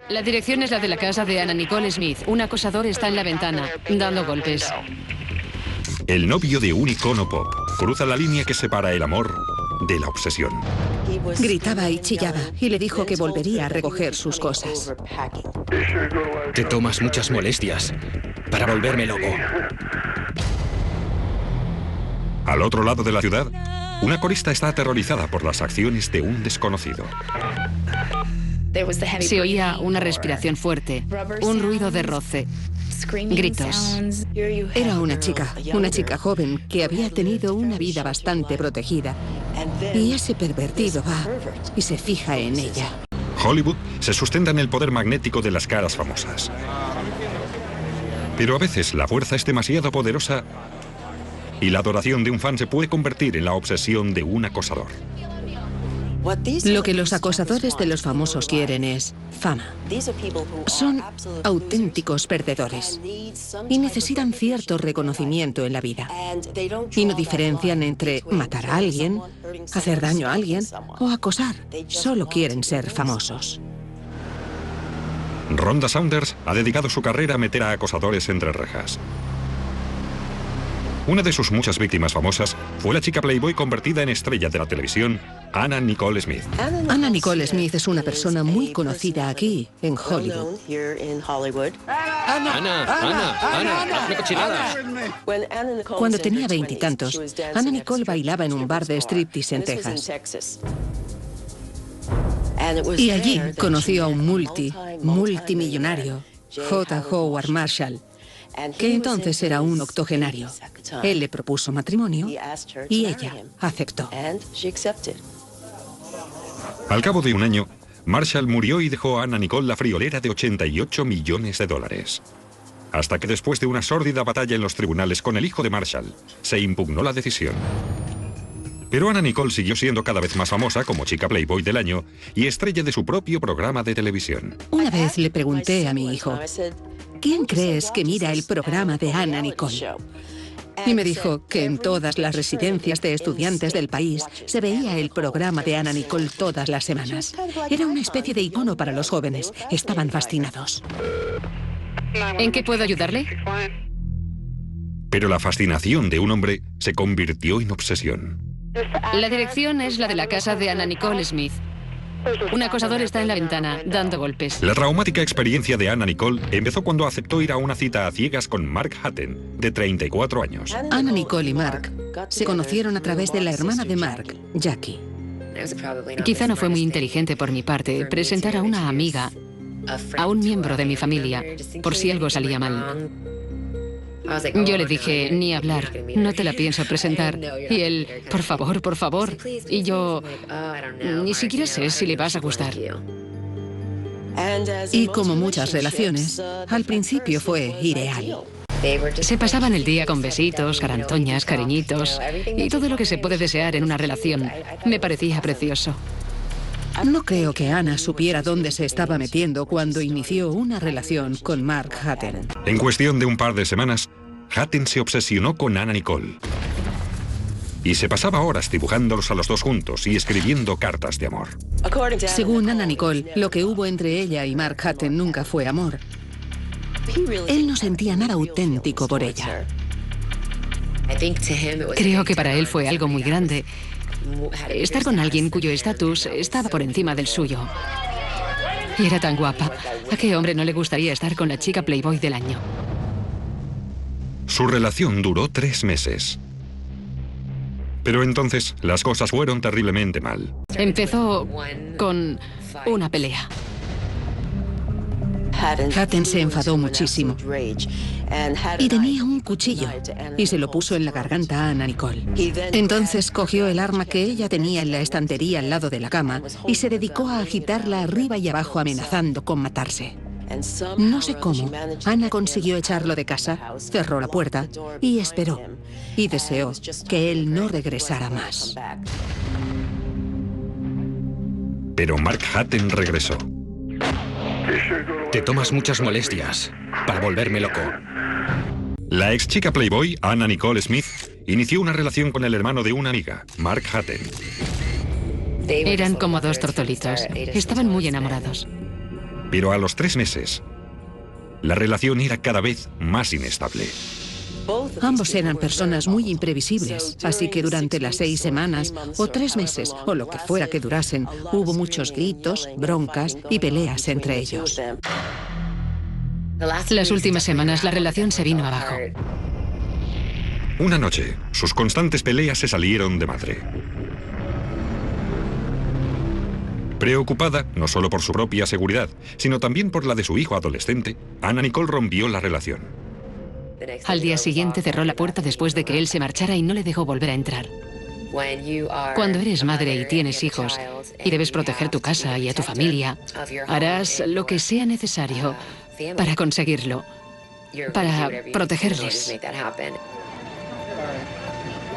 La dirección es la de la casa de Anna Nicole Smith. Un acosador está en la ventana, dando golpes. El novio de un icono pop cruza la línea que separa el amor de la obsesión. Gritaba y chillaba y le dijo que volvería a recoger sus cosas. Te tomas muchas molestias para volverme loco. Al otro lado de la ciudad, una corista está aterrorizada por las acciones de un desconocido. Se oía una respiración fuerte, un ruido de roce, gritos. Era una chica joven que había tenido una vida bastante protegida. Y ese pervertido va y se fija en ella. Hollywood se sustenta en el poder magnético de las caras famosas. Pero a veces la fuerza es demasiado poderosa y la adoración de un fan se puede convertir en la obsesión de un acosador. Lo que los acosadores de los famosos quieren es fama. Son auténticos perdedores y necesitan cierto reconocimiento en la vida. Y no diferencian entre matar a alguien, hacer daño a alguien o acosar. Solo quieren ser famosos. Rhonda Saunders ha dedicado su carrera a meter a acosadores entre rejas. Una de sus muchas víctimas famosas fue la chica Playboy convertida en estrella de la televisión, Anna Nicole Smith. Anna Nicole Smith es una persona muy conocida aquí, en Hollywood. Ana, hazme cochinadas. Cuando tenía 20 y tantos, Anna Nicole bailaba en un bar de striptease en Texas. Y allí conoció a un multimillonario, J. Howard Marshall, que entonces era un octogenario. Él le propuso matrimonio y ella aceptó. Al cabo de un año, Marshall murió y dejó a Anna Nicole la friolera de $88 millones. Hasta que después de una sórdida batalla en los tribunales con el hijo de Marshall, se impugnó la decisión. Pero Anna Nicole siguió siendo cada vez más famosa como chica Playboy del año y estrella de su propio programa de televisión. Una vez le pregunté a mi hijo, ¿quién crees que mira el programa de Anna Nicole? Y me dijo que en todas las residencias de estudiantes del país se veía el programa de Anna Nicole todas las semanas. Era una especie de icono para los jóvenes. Estaban fascinados. ¿En qué puedo ayudarle? Pero la fascinación de un hombre se convirtió en obsesión. La dirección es la de la casa de Anna Nicole Smith. Un acosador está en la ventana, dando golpes. La traumática experiencia de Anna Nicole empezó cuando aceptó ir a una cita a ciegas con Mark Hatten, de 34 años. Anna Nicole y Mark se conocieron a través de la hermana de Mark, Jackie. Quizá no fue muy inteligente por mi parte presentar a una amiga, a un miembro de mi familia, por si algo salía mal. Yo le dije, ni hablar, no te la pienso presentar. Y él, por favor, por favor. Y yo, ni siquiera sé si le vas a gustar. Y como muchas relaciones, al principio fue ideal. Se pasaban el día con besitos, carantoñas, cariñitos y todo lo que se puede desear en una relación. Me parecía precioso. No creo que Anna supiera dónde se estaba metiendo cuando inició una relación con Mark Hatten. En cuestión de un par de semanas, Hatten se obsesionó con Anna Nicole. Y se pasaba horas dibujándolos a los dos juntos y escribiendo cartas de amor. Según Anna Nicole, lo que hubo entre ella y Mark Hatten nunca fue amor. Él no sentía nada auténtico por ella. Creo que para él fue algo muy grande. Estar con alguien cuyo estatus estaba por encima del suyo. Y era tan guapa. ¿A qué hombre no le gustaría estar con la chica Playboy del año? Su relación duró 3 meses. Pero entonces las cosas fueron terriblemente mal. Empezó con una pelea. Hatten se enfadó muchísimo y tenía un cuchillo y se lo puso en la garganta a Anna Nicole. Entonces cogió el arma que ella tenía en la estantería al lado de la cama y se dedicó a agitarla arriba y abajo amenazando con matarse. No sé cómo, Anna consiguió echarlo de casa, cerró la puerta y esperó. Y deseó que él no regresara más. Pero Mark Hatten regresó. Te tomas muchas molestias para volverme loco. La ex chica Playboy, Anna Nicole Smith, inició una relación con el hermano de una amiga, Mark Hatten. Eran como dos tortolitos. Estaban muy enamorados. Pero a los 3 meses, la relación era cada vez más inestable. Ambos eran personas muy imprevisibles, así que durante las 6 semanas o 3 meses, o lo que fuera que durasen, hubo muchos gritos, broncas y peleas entre ellos. Las últimas semanas la relación se vino abajo. Una noche, sus constantes peleas se salieron de madre. Preocupada no solo por su propia seguridad, sino también por la de su hijo adolescente, Anna Nicole rompió la relación. Al día siguiente cerró la puerta después de que él se marchara y no le dejó volver a entrar. Cuando eres madre y tienes hijos y debes proteger tu casa y a tu familia, harás lo que sea necesario para conseguirlo, para protegerles.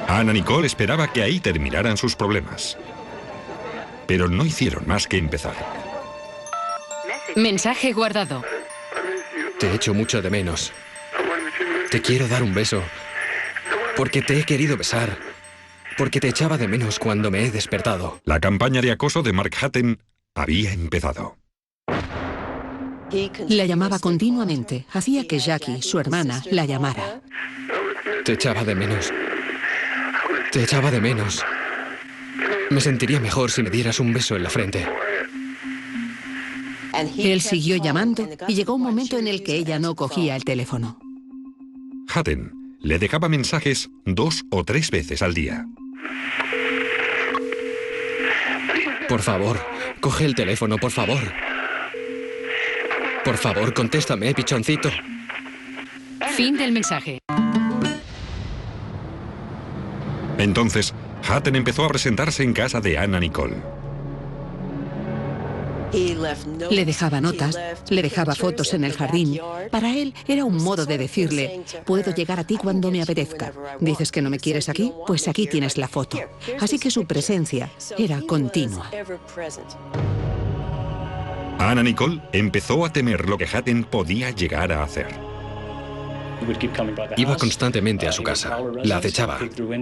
Anna Nicole esperaba que ahí terminaran sus problemas. Pero no hicieron más que empezar. Mensaje guardado. Te echo mucho de menos. Te quiero dar un beso. Porque te he querido besar. Porque te echaba de menos cuando me he despertado. La campaña de acoso de Mark Hatton había empezado. La llamaba continuamente. Hacía que Jackie, su hermana, la llamara. Te echaba de menos. Te echaba de menos. Me sentiría mejor si me dieras un beso en la frente. Él siguió llamando y llegó un momento en el que ella no cogía el teléfono. Hatton le dejaba mensajes 2 o 3 veces al día. Por favor, coge el teléfono, por favor. Por favor, contéstame, pichoncito. Fin del mensaje. Entonces, Hatton empezó a presentarse en casa de Anna Nicole. Le dejaba notas, le dejaba fotos en el jardín. Para él era un modo de decirle, puedo llegar a ti cuando me apetezca. ¿Dices que no me quieres aquí? Pues aquí tienes la foto. Así que su presencia era continua. Anna Nicole empezó a temer lo que Hatton podía llegar a hacer. Iba constantemente a su casa, la acechaba,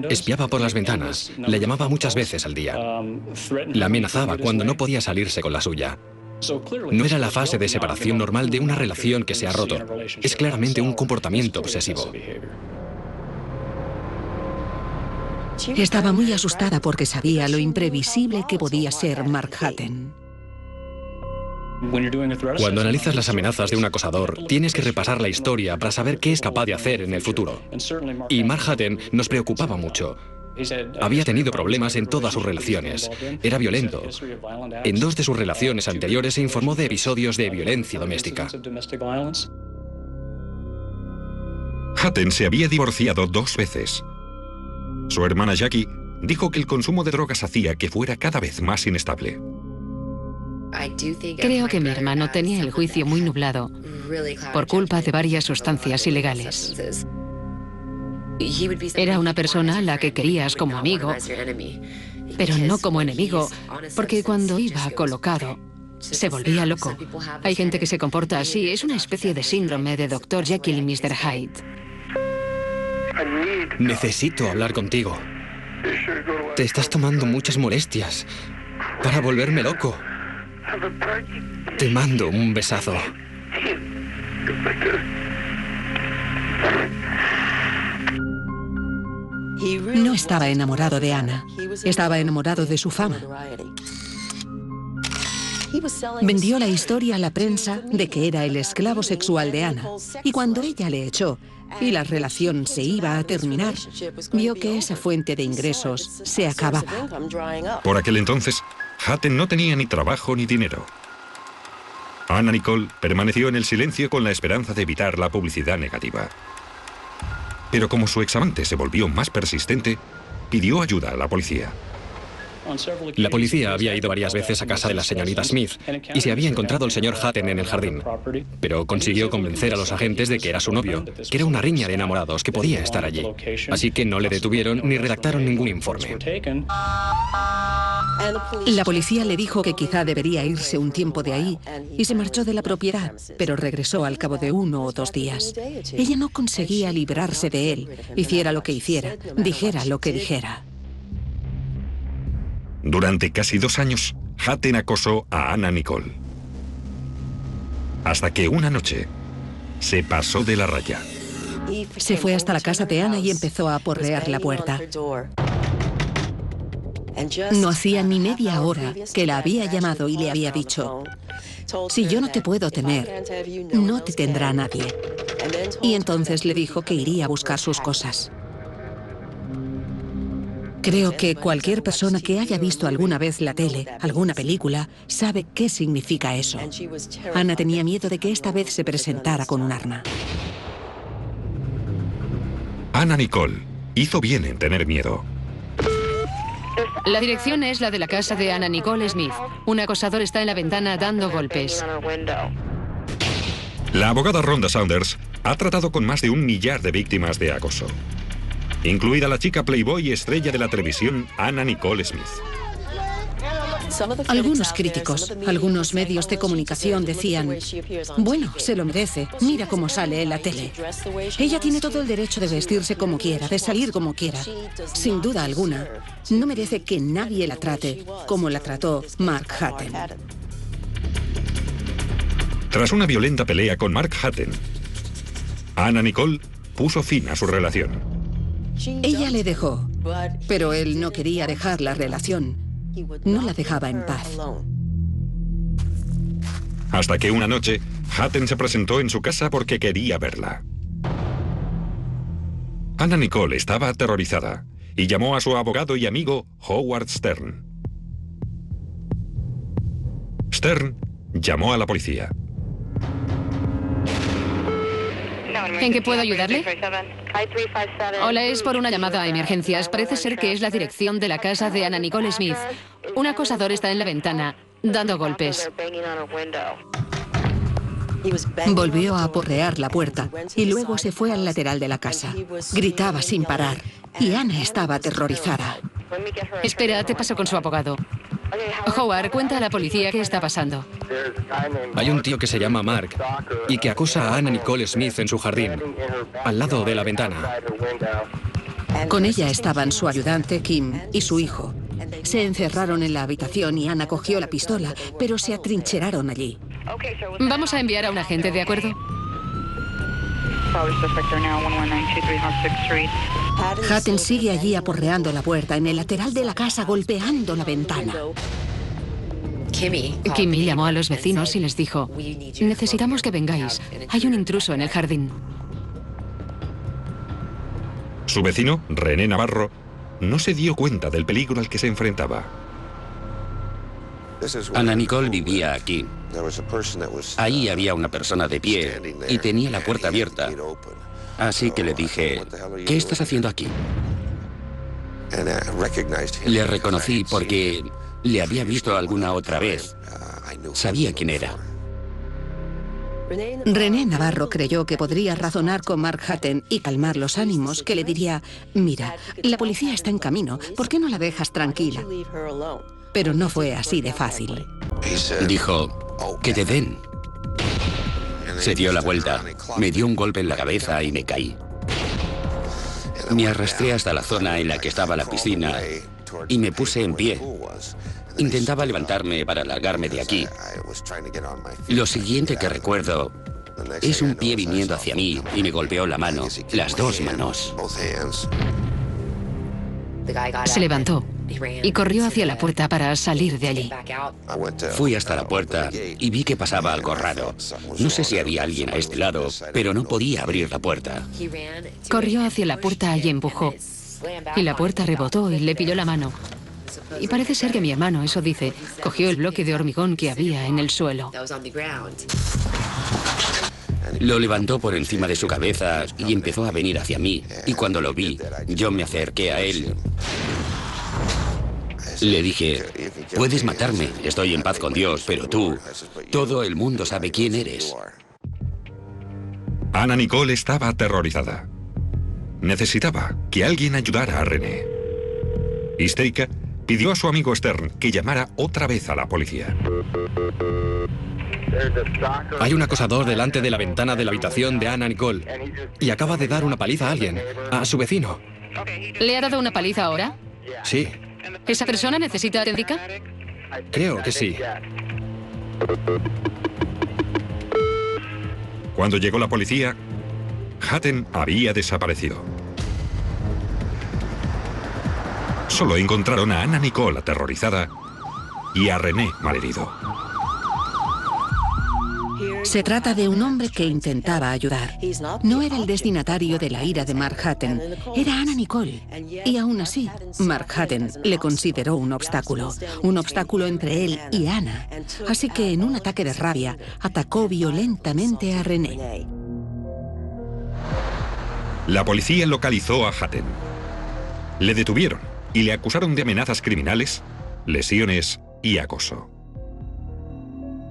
espiaba por las ventanas, la llamaba muchas veces al día, la amenazaba cuando no podía salirse con la suya. No era la fase de separación normal de una relación que se ha roto, es claramente un comportamiento obsesivo. Estaba muy asustada porque sabía lo imprevisible que podía ser Mark Hatton. Cuando analizas las amenazas de un acosador, tienes que repasar la historia para saber qué es capaz de hacer en el futuro. Y Mark Hatton nos preocupaba mucho. Había tenido problemas en todas sus relaciones. Era violento. En 2 de sus relaciones anteriores se informó de episodios de violencia doméstica. Hatton se había divorciado 2 veces. Su hermana Jackie dijo que el consumo de drogas hacía que fuera cada vez más inestable. Creo que mi hermano tenía el juicio muy nublado por culpa de varias sustancias ilegales. Era una persona a la que querías como amigo, pero no como enemigo, porque cuando iba colocado se volvía loco. Hay gente que se comporta así, es una especie de síndrome de Dr. Jekyll y Mr. Hyde. Necesito hablar contigo. Te estás tomando muchas molestias para volverme loco. Te mando un besazo. No estaba enamorado de Anna, estaba enamorado de su fama. Vendió la historia a la prensa de que era el esclavo sexual de Anna. Y cuando ella le echó y la relación se iba a terminar, vio que esa fuente de ingresos se acababa. Por aquel entonces, Hatton no tenía ni trabajo ni dinero. Anna Nicole permaneció en el silencio con la esperanza de evitar la publicidad negativa. Pero como su examante se volvió más persistente, pidió ayuda a la policía. La policía había ido varias veces a casa de la señorita Smith y se había encontrado el señor Hatton en el jardín. Pero consiguió convencer a los agentes de que era su novio, que era una riña de enamorados que podía estar allí. Así que no le detuvieron ni redactaron ningún informe. La policía le dijo que quizá debería irse un tiempo de ahí y se marchó de la propiedad, pero regresó al cabo de 1 o 2 días. Ella no conseguía librarse de él, hiciera lo que hiciera, dijera lo que dijera. Durante casi 2 años, Hatton acosó a Anna Nicole. Hasta que una noche se pasó de la raya. Se fue hasta la casa de Ana y empezó a aporrear la puerta. No hacía ni media hora que la había llamado y le había dicho: si yo no te puedo tener, no te tendrá nadie. Y entonces le dijo que iría a buscar sus cosas. Creo que cualquier persona que haya visto alguna vez la tele, alguna película, sabe qué significa eso. Ana tenía miedo de que esta vez se presentara con un arma. Anna Nicole hizo bien en tener miedo. La dirección es la de la casa de Anna Nicole Smith. Un acosador está en la ventana dando golpes. La abogada Rhonda Saunders ha tratado con más de 1 millar de víctimas de acoso, incluida la chica Playboy y estrella de la televisión Anna Nicole Smith. Algunos críticos, algunos medios de comunicación decían: bueno, se lo merece, mira cómo sale en la tele. Ella tiene todo el derecho de vestirse como quiera, de salir como quiera. Sin duda alguna, no merece que nadie la trate como la trató Mark Hatten. Tras una violenta pelea con Mark Hatten, Anna Nicole puso fin a su relación. Ella le dejó, pero él no quería dejar la relación. No la dejaba en paz. Hasta que una noche, Hatten se presentó en su casa porque quería verla. Anna Nicole estaba aterrorizada y llamó a su abogado y amigo Howard Stern. Stern llamó a la policía. ¿En qué puedo ayudarle? Hola, es por una llamada a emergencias. Parece ser que es la dirección de la casa de Anna Nicole Smith. Un acosador está en la ventana, dando golpes. Volvió a aporrear la puerta y luego se fue al lateral de la casa. Gritaba sin parar y Ana estaba aterrorizada. Espera, te paso con su abogado. Howard, cuenta a la policía qué está pasando. Hay un tío que se llama Mark y que acosa a Anna Nicole Smith en su jardín, al lado de la ventana. Con ella estaban su ayudante, Kim, y su hijo. Se encerraron en la habitación y Ana cogió la pistola, pero se atrincheraron allí. Vamos a enviar a un agente, ¿de acuerdo? Hatten sigue allí aporreando la puerta en el lateral de la casa, golpeando la ventana. Kimmy llamó a los vecinos y les dijo: necesitamos que vengáis. Hay un intruso en el jardín. Su vecino, René Navarro, no se dio cuenta del peligro al que se enfrentaba. Anna Nicole vivía aquí. Ahí había una persona de pie y tenía la puerta abierta. Así que le dije: ¿qué estás haciendo aquí? Le reconocí porque le había visto alguna otra vez. Sabía quién era. René Navarro creyó que podría razonar con Mark Hatten y calmar los ánimos, que le diría: mira, la policía está en camino, ¿por qué no la dejas tranquila? Pero no fue así de fácil. Dijo: que te den. Se dio la vuelta, me dio un golpe en la cabeza y me caí. Me arrastré hasta la zona en la que estaba la piscina y me puse en pie. Intentaba levantarme para largarme de aquí. Lo siguiente que recuerdo es un pie viniendo hacia mí y me golpeó la mano, las dos manos. Se levantó y corrió hacia la puerta para salir de allí. Fui hasta la puerta y vi que pasaba algo raro. No sé si había alguien a este lado, pero no podía abrir la puerta. Corrió hacia la puerta y empujó. Y la puerta rebotó y le pilló la mano. Y parece ser que mi hermano, eso dice, cogió el bloque de hormigón que había en el suelo. Lo levantó por encima de su cabeza y empezó a venir hacia mí. Y cuando lo vi, yo me acerqué a él. Le dije: puedes matarme, estoy en paz con Dios, pero tú, todo el mundo sabe quién eres. Anna Nicole estaba aterrorizada. Necesitaba que alguien ayudara a René. Histérica, pidió a su amigo Stern que llamara otra vez a la policía. Hay un acosador delante de la ventana de la habitación de Anna Nicole y acaba de dar una paliza a alguien, a su vecino. ¿Le ha dado una paliza ahora? Sí, ¿Esa persona necesita atención? creo que sí. Cuando llegó la policía, Hatton había desaparecido. Solo encontraron a Anna Nicole aterrorizada y a René malherido. Se trata de un hombre que intentaba ayudar. No era el destinatario de la ira de Mark Hatton, era Anna Nicole. Y aún así, Mark Hatton le consideró un obstáculo entre él y Anna. Así que en un ataque de rabia, atacó violentamente a René. La policía localizó a Hatton. Le detuvieron y le acusaron de amenazas criminales, lesiones y acoso.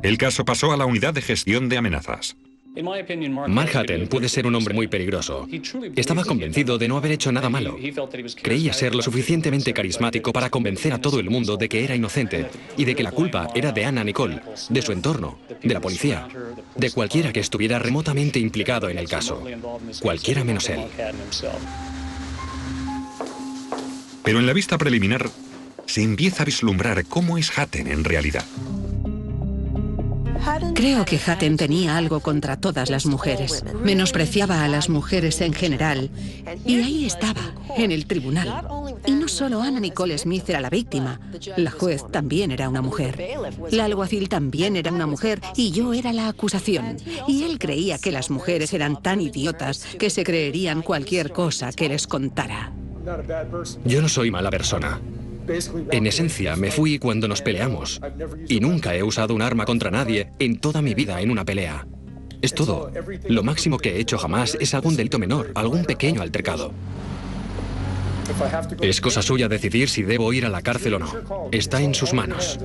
El caso pasó a la unidad de gestión de amenazas. Mark Hatton puede ser un hombre muy peligroso. Estaba convencido de no haber hecho nada malo. Creía ser lo suficientemente carismático para convencer a todo el mundo de que era inocente y de que la culpa era de Anna Nicole, de su entorno, de la policía, de cualquiera que estuviera remotamente implicado en el caso. Cualquiera menos él. Pero en la vista preliminar se empieza a vislumbrar cómo es Hatton en realidad. Creo que Hatton tenía algo contra todas las mujeres. Menospreciaba a las mujeres en general. Y ahí estaba, en el tribunal. Y no solo Anna Nicole Smith era la víctima. La juez también era una mujer. La alguacil también era una mujer y yo era la acusación. Y él creía que las mujeres eran tan idiotas que se creerían cualquier cosa que les contara. Yo no soy mala persona. En esencia, me fui cuando nos peleamos. Y nunca he usado un arma contra nadie en toda mi vida en una pelea. Es todo. Lo máximo que he hecho jamás es algún delito menor, algún pequeño altercado. Es cosa suya decidir si debo ir a la cárcel o no. Está en sus manos.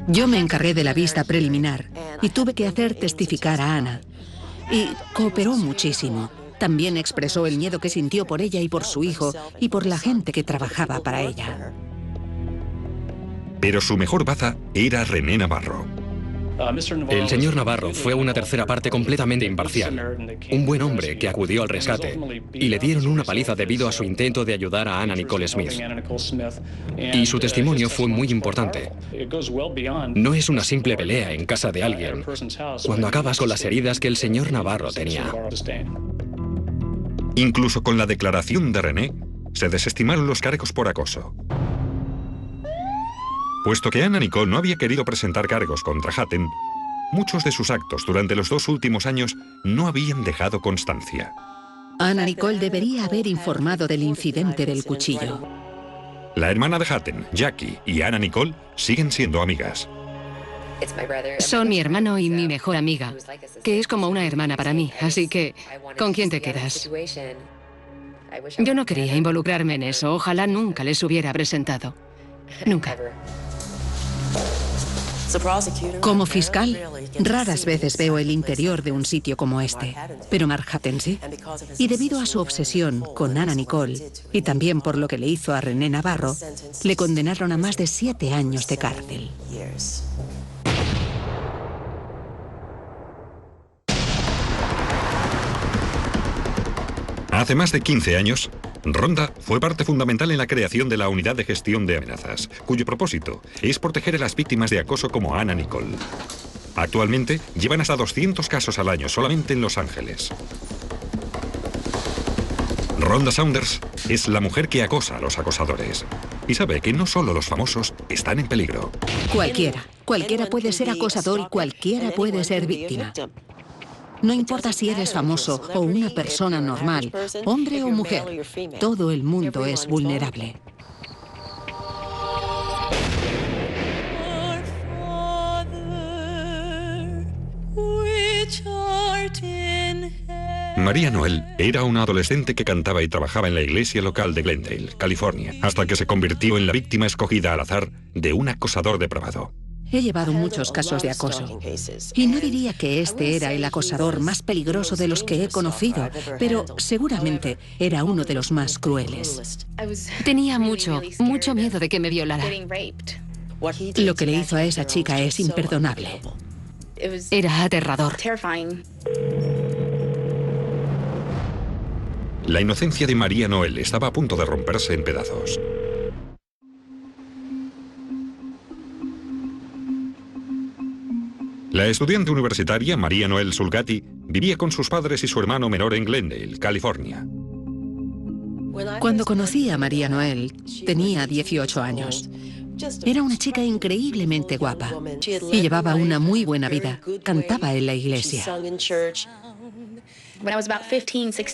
Yo me encargué de la vista preliminar y tuve que hacer testificar a Anna. Y cooperó muchísimo. También expresó el miedo que sintió por ella y por su hijo y por la gente que trabajaba para ella. Pero su mejor baza era René Navarro. El señor Navarro fue una tercera parte completamente imparcial. Un buen hombre que acudió al rescate y le dieron una paliza debido a su intento de ayudar a Anna Nicole Smith. Y su testimonio fue muy importante. No es una simple pelea en casa de alguien cuando acabas con las heridas que el señor Navarro tenía. Incluso con la declaración de René, se desestimaron los cargos por acoso. Puesto que Anna Nicole no había querido presentar cargos contra Hatton, muchos de sus actos durante los 2 últimos años no habían dejado constancia. Anna Nicole debería haber informado del incidente del cuchillo. La hermana de Hatton, Jackie, y Anna Nicole siguen siendo amigas. Son mi hermano y mi mejor amiga, que es como una hermana para mí, así que, ¿con quién te quedas? Yo no quería involucrarme en eso, ojalá nunca les hubiera presentado. Nunca. Como fiscal, raras veces veo el interior de un sitio como este, pero Mark Hatton sí. Y debido a su obsesión con Anna Nicole, y también por lo que le hizo a René Navarro, le condenaron a más de 7 años de cárcel. Hace más de 15 años, Rhonda fue parte fundamental en la creación de la Unidad de Gestión de Amenazas, cuyo propósito es proteger a las víctimas de acoso como Anna Nicole. Actualmente, llevan hasta 200 casos al año solamente en Los Ángeles. Rhonda Saunders es la mujer que acosa a los acosadores. Y sabe que no solo los famosos están en peligro. Cualquiera puede ser acosador y cualquiera puede ser víctima. No importa si eres famoso o una persona normal, hombre o mujer, todo el mundo es vulnerable. María Noel era una adolescente que cantaba y trabajaba en la iglesia local de Glendale, California, hasta que se convirtió en la víctima escogida al azar de un acosador depravado. He llevado muchos casos de acoso. Y no diría que este era el acosador más peligroso de los que he conocido, pero seguramente era uno de los más crueles. Tenía mucho miedo de que me violara. Lo que le hizo a esa chica es imperdonable. Era aterrador. La inocencia de María Noel estaba a punto de romperse en pedazos. La estudiante universitaria María Noel Sulgati vivía con sus padres y su hermano menor en Glendale, California. Cuando conocí a María Noel, tenía 18 años. Era una chica increíblemente guapa y llevaba una muy buena vida. Cantaba en la iglesia.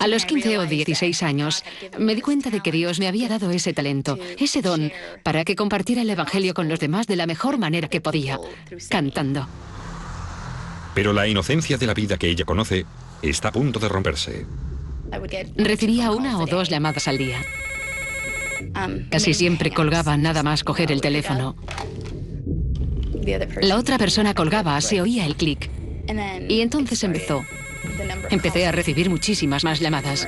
A los 15 o 16 años, me di cuenta de que Dios me había dado ese talento, ese don, para que compartiera el Evangelio con los demás de la mejor manera que podía, cantando. Pero la inocencia de la vida que ella conoce está a punto de romperse. Recibía 1 o 2 llamadas al día. Casi siempre colgaba nada más coger el teléfono. La otra persona colgaba, se oía el clic. Y entonces empecé a recibir muchísimas más llamadas.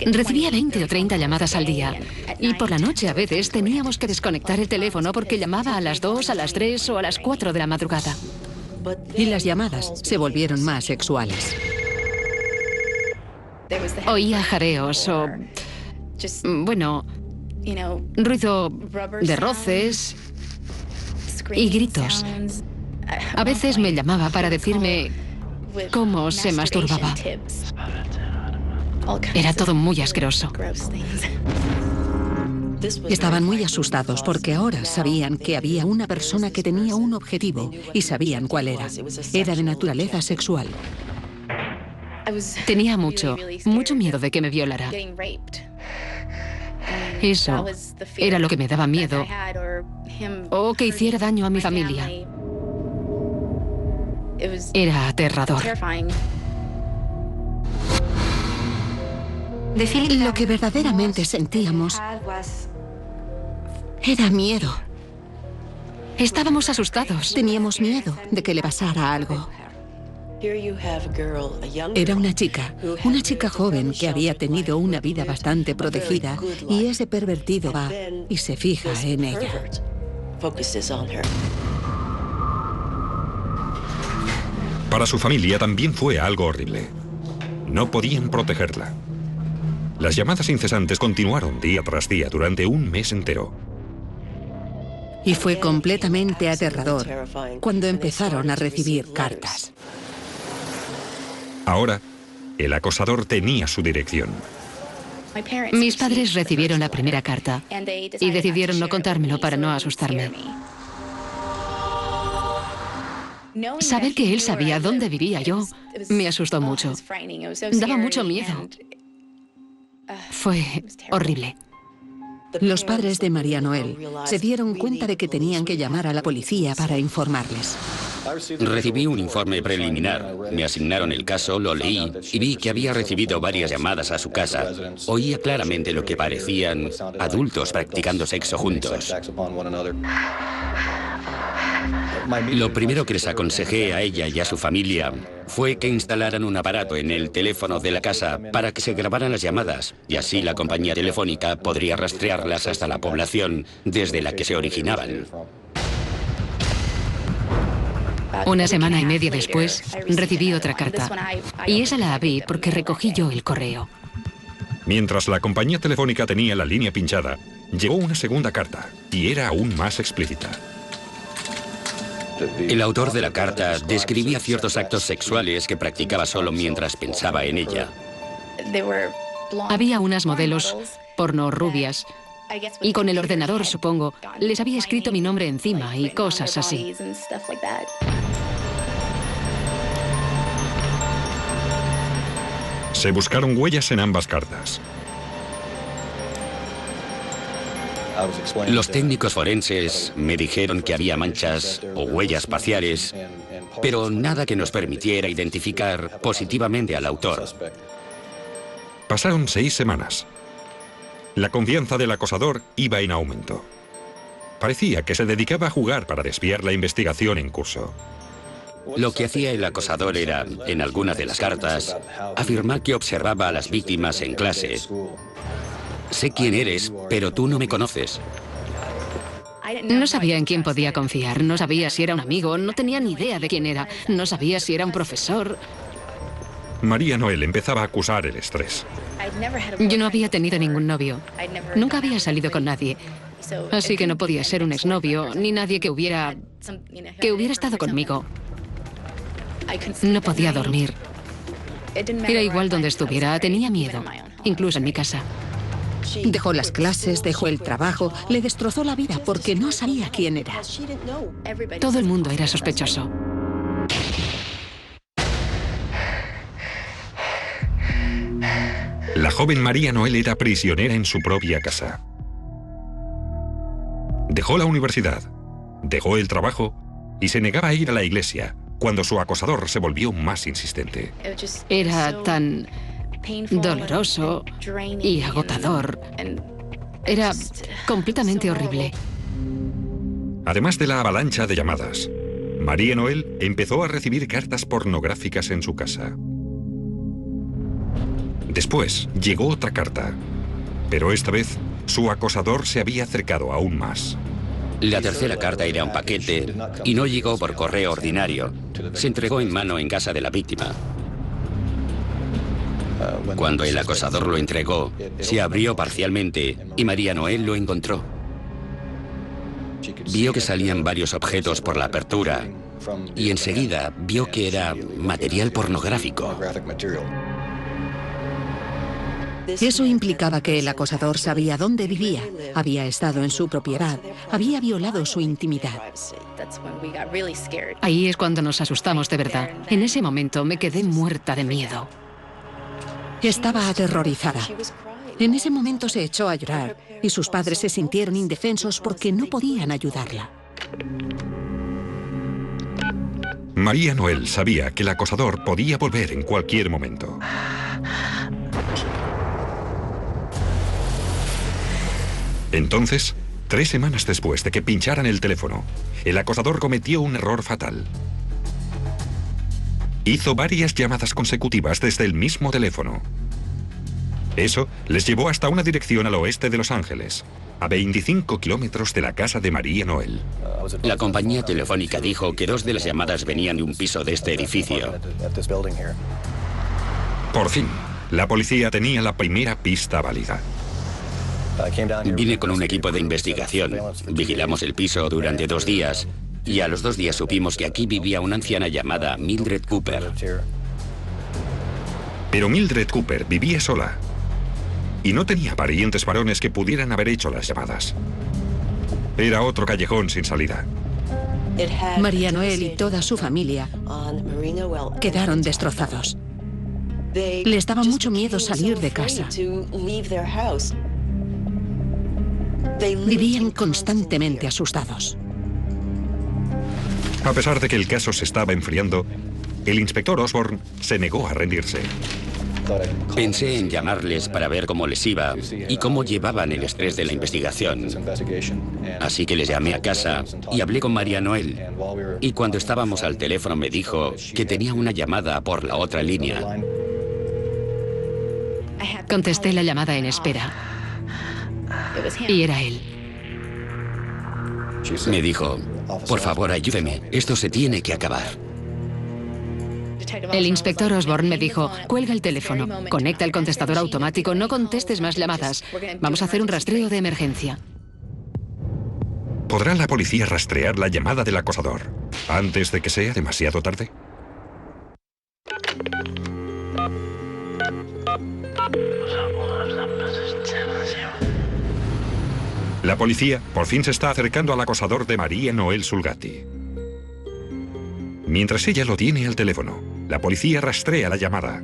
Recibía 20 o 30 llamadas al día. Y por la noche a veces teníamos que desconectar el teléfono porque llamaba a las 2, a las 3 o a las 4 de la madrugada. Y las llamadas se volvieron más sexuales. Oía jadeos o, bueno, ruido de roces y gritos. A veces me llamaba para decirme cómo se masturbaba. Era todo muy asqueroso. Estaban muy asustados porque ahora sabían que había una persona que tenía un objetivo y sabían cuál era. Era de naturaleza sexual. Tenía mucho miedo de que me violara. Eso era lo que me daba miedo, o que hiciera daño a mi familia. Era aterrador. Lo que verdaderamente sentíamos era miedo. Estábamos asustados. Teníamos miedo de que le pasara algo. Era una chica joven que había tenido una vida bastante protegida y ese pervertido va y se fija en ella. Para su familia también fue algo horrible. No podían protegerla. Las llamadas incesantes continuaron día tras día durante un mes entero. Y fue completamente aterrador cuando empezaron a recibir cartas. Ahora, el acosador tenía su dirección. Mis padres recibieron la primera carta y decidieron no contármelo para no asustarme. Saber que él sabía dónde vivía yo me asustó mucho. Daba mucho miedo. Fue horrible. Los padres de María Noel se dieron cuenta de que tenían que llamar a la policía para informarles. Recibí un informe preliminar. Me asignaron el caso, lo leí y vi que había recibido varias llamadas a su casa. Oía claramente lo que parecían adultos practicando sexo juntos. Lo primero que les aconsejé a ella y a su familia fue que instalaran un aparato en el teléfono de la casa para que se grabaran las llamadas y así la compañía telefónica podría rastrearlas hasta la población desde la que se originaban. 1 semana y media después, recibí otra carta. Y esa la abrí porque recogí yo el correo. Mientras la compañía telefónica tenía la línea pinchada, llegó una segunda carta y era aún más explícita. El autor de la carta describía ciertos actos sexuales que practicaba solo mientras pensaba en ella. Había unas modelos porno rubias y con el ordenador, supongo, les había escrito mi nombre encima y cosas así. Se buscaron huellas en ambas cartas. Los técnicos forenses me dijeron que había manchas o huellas parciales, pero nada que nos permitiera identificar positivamente al autor. Pasaron 6 semanas. La confianza del acosador iba en aumento. Parecía que se dedicaba a jugar para desviar la investigación en curso. Lo que hacía el acosador era, en algunas de las cartas, afirmar que observaba a las víctimas en clase. Sé quién eres, pero tú no me conoces. No sabía en quién podía confiar, no sabía si era un amigo, no tenía ni idea de quién era, no sabía si era un profesor. María Noel empezaba a acusar el estrés. Yo no había tenido ningún novio, nunca había salido con nadie. Así que no podía ser un exnovio, ni nadie que hubiera estado conmigo. No podía dormir. Era igual donde estuviera, tenía miedo, incluso en mi casa. Dejó las clases, dejó el trabajo, le destrozó la vida porque no sabía quién era. Todo el mundo era sospechoso. La joven María Noel era prisionera en su propia casa. Dejó la universidad, dejó el trabajo y se negaba a ir a la iglesia cuando su acosador se volvió más insistente. Era tan doloroso y agotador. Era completamente horrible. Además de la avalancha de llamadas, María Noel empezó a recibir cartas pornográficas en su casa. Después llegó otra carta, pero esta vez su acosador se había acercado aún más. La tercera carta era un paquete y no llegó por correo ordinario. Se entregó en mano en casa de la víctima. Cuando el acosador lo entregó, se abrió parcialmente y María Noel lo encontró. Vio que salían varios objetos por la apertura y enseguida vio que era material pornográfico. Eso implicaba que el acosador sabía dónde vivía, había estado en su propiedad, había violado su intimidad. Ahí es cuando nos asustamos de verdad. En ese momento me quedé muerta de miedo. Estaba aterrorizada. En ese momento se echó a llorar y sus padres se sintieron indefensos porque no podían ayudarla. María Noel sabía que el acosador podía volver en cualquier momento. Entonces, 3 semanas después de que pincharan el teléfono, el acosador cometió un error fatal. Hizo varias llamadas consecutivas desde el mismo teléfono. Eso les llevó hasta una dirección al oeste de Los Ángeles, a 25 kilómetros de la casa de María Noel. La compañía telefónica dijo que 2 de las llamadas venían de un piso de este edificio. Por fin, la policía tenía la primera pista válida. Vine con un equipo de investigación. Vigilamos el piso durante 2 días y a los 2 días supimos que aquí vivía una anciana llamada Mildred Cooper. Pero Mildred Cooper vivía sola y no tenía parientes varones que pudieran haber hecho las llamadas. Era otro callejón sin salida. María Noel y toda su familia quedaron destrozados. Les daba mucho miedo salir de casa. Vivían constantemente asustados. A pesar de que el caso se estaba enfriando, el inspector Osborne se negó a rendirse. Pensé en llamarles para ver cómo les iba y cómo llevaban el estrés de la investigación. Así que les llamé a casa y hablé con María Noel. Y cuando estábamos al teléfono me dijo que tenía una llamada por la otra línea. Contesté la llamada en espera. Y era él. Me dijo, por favor, ayúdeme, esto se tiene que acabar. El inspector Osborne me dijo, cuelga el teléfono, conecta el contestador automático, no contestes más llamadas. Vamos a hacer un rastreo de emergencia. ¿Podrá la policía rastrear la llamada del acosador antes de que sea demasiado tarde? La policía por fin se está acercando al acosador de María Noel Sulgatti. Mientras ella lo tiene al teléfono, la policía rastrea la llamada.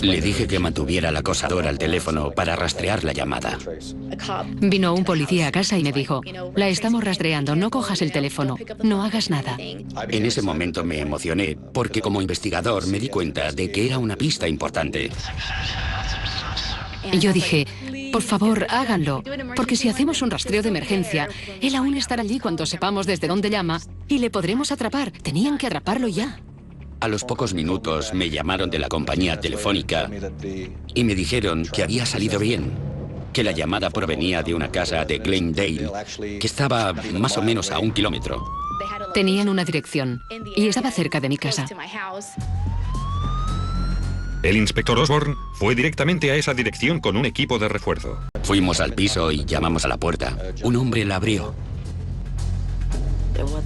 Le dije que mantuviera al acosador al teléfono para rastrear la llamada. Vino un policía a casa y me dijo, la estamos rastreando, no cojas el teléfono, no hagas nada. En ese momento me emocioné porque como investigador me di cuenta de que era una pista importante. Y yo dije, por favor, háganlo, porque si hacemos un rastreo de emergencia, él aún estará allí cuando sepamos desde dónde llama y le podremos atrapar. Tenían que atraparlo ya. A los pocos minutos me llamaron de la compañía telefónica y me dijeron que había salido bien, que la llamada provenía de una casa de Glendale, que estaba más o menos a 1 kilómetro. Tenían una dirección y estaba cerca de mi casa. El inspector Osborne fue directamente a esa dirección con un equipo de refuerzo. Fuimos al piso y llamamos a la puerta. Un hombre la abrió.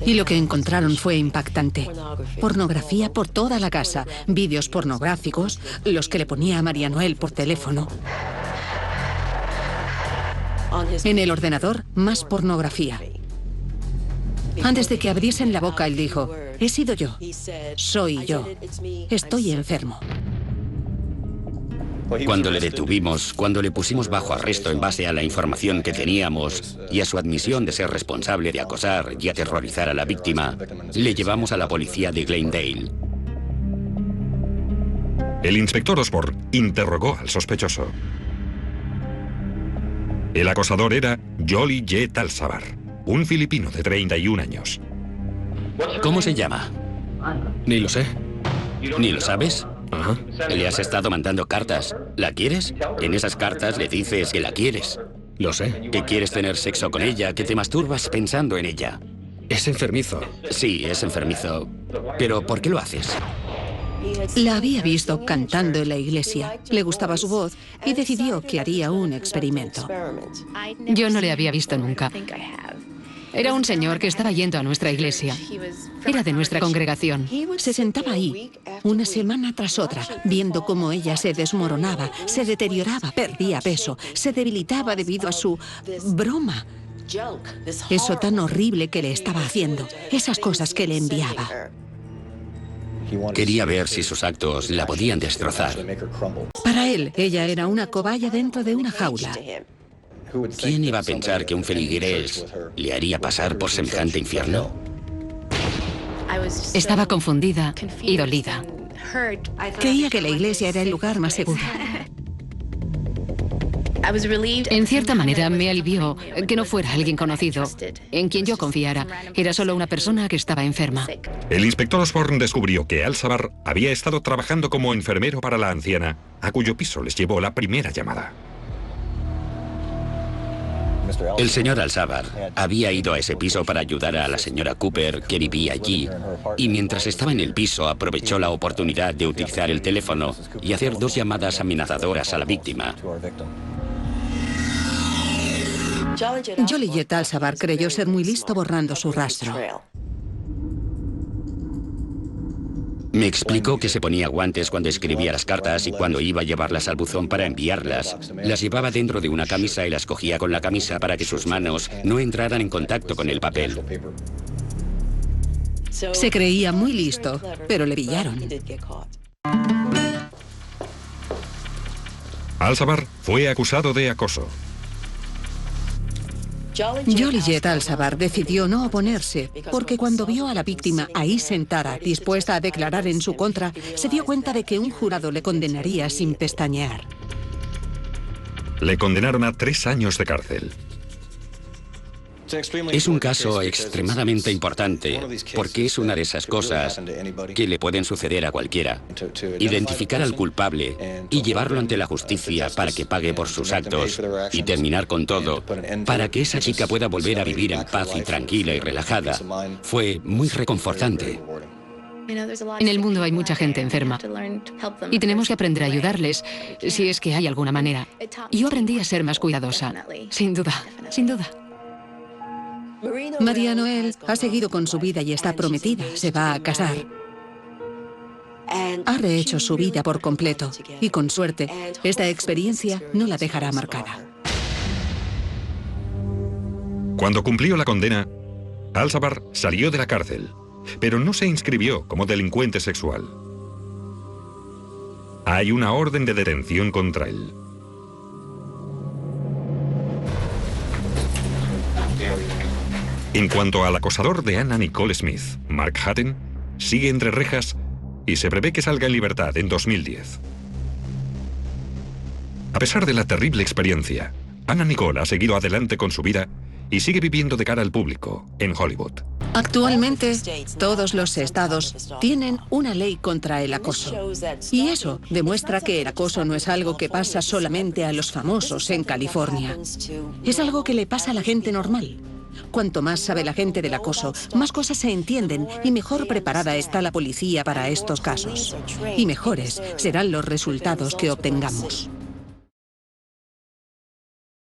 Y lo que encontraron fue impactante. Pornografía por toda la casa, vídeos pornográficos, los que le ponía a María Noel por teléfono. En el ordenador, más pornografía. Antes de que abriesen la boca, él dijo: he sido yo, soy yo, estoy enfermo. Cuando le detuvimos, cuando le pusimos bajo arresto en base a la información que teníamos y a su admisión de ser responsable de acosar y aterrorizar a la víctima, le llevamos a la policía de Glendale. El inspector Osborne interrogó al sospechoso. El acosador era Jolly J. Talsabar, un filipino de 31 años. ¿Cómo se llama? Ni lo sé. ¿Ni lo sabes? Ajá. Le has estado mandando cartas. ¿La quieres? En esas cartas le dices que la quieres. Lo sé. Que quieres tener sexo con ella, que te masturbas pensando en ella. Es enfermizo. Sí, es enfermizo. Pero ¿por qué lo haces? La había visto cantando en la iglesia, le gustaba su voz y decidió que haría un experimento. Yo no le había visto nunca. Era un señor que estaba yendo a nuestra iglesia. Era de nuestra congregación. Se sentaba ahí, una semana tras otra, viendo cómo ella se desmoronaba, se deterioraba, perdía peso, se debilitaba debido a su broma. Eso tan horrible que le estaba haciendo, esas cosas que le enviaba. Quería ver si sus actos la podían destrozar. Para él, ella era una cobaya dentro de una jaula. ¿Quién iba a pensar que un feligrés le haría pasar por semejante infierno? Estaba confundida y dolida. Creía que la iglesia era el lugar más seguro. En cierta manera me alivió que no fuera alguien conocido, en quien yo confiara. Era solo una persona que estaba enferma. El inspector Osborne descubrió que Talsabar había estado trabajando como enfermero para la anciana, a cuyo piso les llevó la primera llamada. El señor Talsabar había ido a ese piso para ayudar a la señora Cooper, que vivía allí, y mientras estaba en el piso aprovechó la oportunidad de utilizar el teléfono y hacer 2 llamadas amenazadoras a la víctima. Jolly J. Talsabar creyó ser muy listo borrando su rastro. Me explicó que se ponía guantes cuando escribía las cartas y cuando iba a llevarlas al buzón para enviarlas, las llevaba dentro de una camisa y las cogía con la camisa para que sus manos no entraran en contacto con el papel. Se creía muy listo, pero le pillaron. Talsabar fue acusado de acoso. Jolly J. Talsabar decidió no oponerse, porque cuando vio a la víctima ahí sentada, dispuesta a declarar en su contra, se dio cuenta de que un jurado le condenaría sin pestañear. Le condenaron a 3 años de cárcel. Es un caso extremadamente importante porque es una de esas cosas que le pueden suceder a cualquiera. Identificar al culpable y llevarlo ante la justicia para que pague por sus actos y terminar con todo para que esa chica pueda volver a vivir en paz y tranquila y relajada fue muy reconfortante. En el mundo hay mucha gente enferma y tenemos que aprender a ayudarles si es que hay alguna manera. Yo aprendí a ser más cuidadosa, sin duda, sin duda. María Noel ha seguido con su vida y está prometida, se va a casar. Ha rehecho su vida por completo y con suerte, esta experiencia no la dejará marcada. Cuando cumplió la condena, Talsabar salió de la cárcel, pero no se inscribió como delincuente sexual. Hay una orden de detención contra él. En cuanto al acosador de Anna Nicole Smith, Mark Hatten, sigue entre rejas y se prevé que salga en libertad en 2010. A pesar de la terrible experiencia, Anna Nicole ha seguido adelante con su vida y sigue viviendo de cara al público en Hollywood. Actualmente, todos los estados tienen una ley contra el acoso. Y eso demuestra que el acoso no es algo que pasa solamente a los famosos en California. Es algo que le pasa a la gente normal. Cuanto más sabe la gente del acoso, más cosas se entienden y mejor preparada está la policía para estos casos. Y mejores serán los resultados que obtengamos.